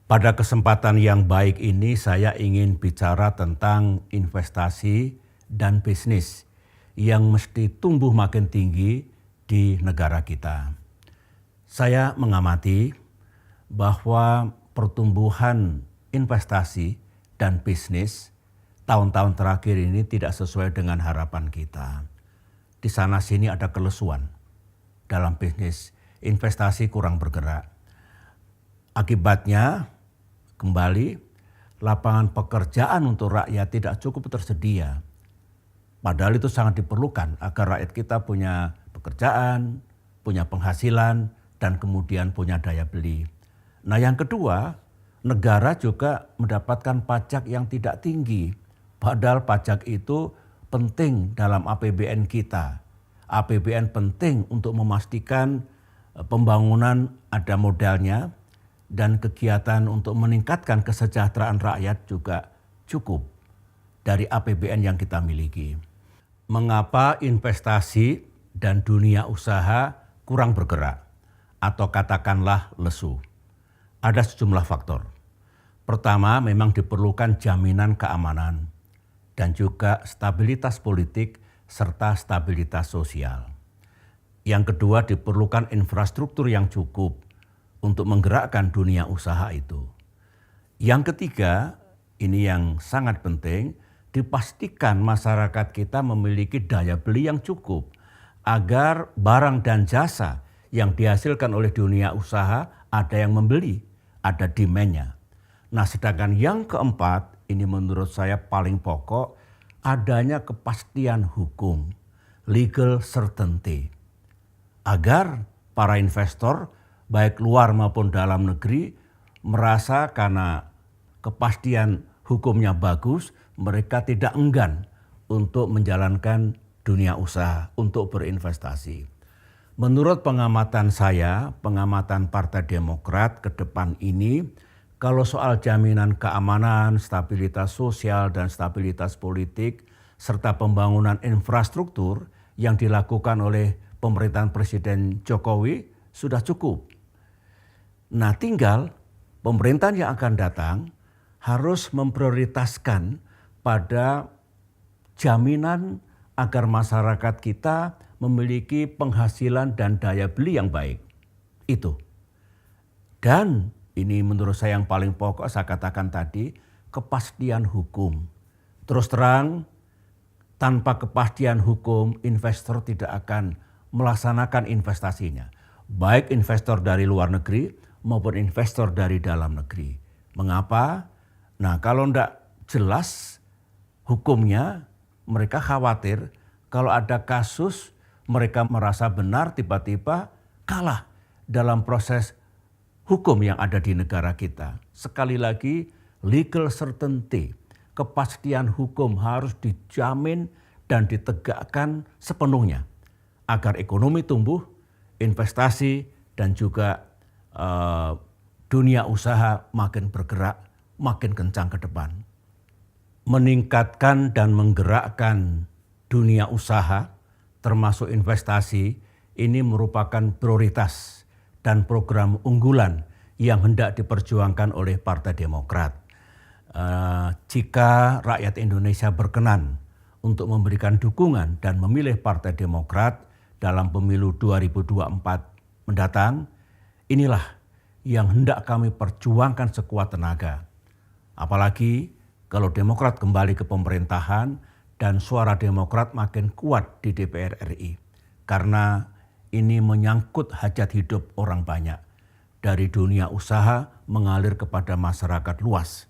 Pada kesempatan yang baik ini saya ingin bicara tentang investasi dan bisnis yang mesti tumbuh makin tinggi di negara kita. Saya mengamati bahwa pertumbuhan investasi dan bisnis tahun-tahun terakhir ini tidak sesuai dengan harapan kita. Di sana sini ada kelesuan dalam bisnis, investasi kurang bergerak. Akibatnya kembali lapangan pekerjaan untuk rakyat tidak cukup tersedia. Padahal itu sangat diperlukan agar rakyat kita punya pekerjaan, punya penghasilan, dan kemudian punya daya beli. Nah yang kedua, negara juga mendapatkan pajak yang tidak tinggi. Padahal pajak itu penting dalam APBN kita. APBN penting untuk memastikan pembangunan ada modalnya, dan kegiatan untuk meningkatkan kesejahteraan rakyat juga cukup dari APBN yang kita miliki. Mengapa investasi dan dunia usaha kurang bergerak atau katakanlah lesu? Ada sejumlah faktor. Pertama, memang diperlukan jaminan keamanan dan juga stabilitas politik serta stabilitas sosial. Yang kedua, diperlukan infrastruktur yang cukup untuk menggerakkan dunia usaha itu. Yang ketiga, ini yang sangat penting, dipastikan masyarakat kita memiliki daya beli yang cukup agar barang dan jasa yang dihasilkan oleh dunia usaha ada yang membeli, ada demand-nya. Nah, sedangkan yang keempat, ini menurut saya paling pokok, adanya kepastian hukum, legal certainty, agar para investor baik luar maupun dalam negeri merasa karena kepastian hukumnya bagus, mereka tidak enggan untuk menjalankan dunia usaha, untuk berinvestasi. Menurut pengamatan saya, pengamatan Partai Demokrat ke depan ini, kalau soal jaminan keamanan, stabilitas sosial dan stabilitas politik, serta pembangunan infrastruktur yang dilakukan oleh pemerintahan Presiden Jokowi sudah cukup. Nah, tinggal pemerintahan yang akan datang harus memprioritaskan pada jaminan agar masyarakat kita memiliki penghasilan dan daya beli yang baik. Itu. Dan ini menurut saya yang paling pokok, saya katakan tadi, kepastian hukum. Terus terang, tanpa kepastian hukum, investor tidak akan melaksanakan investasinya. Baik investor dari luar negeri maupun investor dari dalam negeri. Mengapa? Nah, kalau tidak jelas hukumnya, mereka khawatir kalau ada kasus mereka merasa benar tiba-tiba kalah dalam proses hukum yang ada di negara kita. Sekali lagi, legal certainty, kepastian hukum harus dijamin dan ditegakkan sepenuhnya agar ekonomi tumbuh, investasi dan juga dunia usaha makin bergerak, makin kencang ke depan. Meningkatkan dan menggerakkan dunia usaha termasuk investasi ini merupakan prioritas dan program unggulan yang hendak diperjuangkan oleh Partai Demokrat. Jika rakyat Indonesia berkenan untuk memberikan dukungan dan memilih Partai Demokrat dalam pemilu 2024 mendatang, inilah yang hendak kami perjuangkan sekuat tenaga. Apalagi kalau Demokrat kembali ke pemerintahan dan suara Demokrat makin kuat di DPR RI. Karena ini menyangkut hajat hidup orang banyak. Dari dunia usaha mengalir kepada masyarakat luas.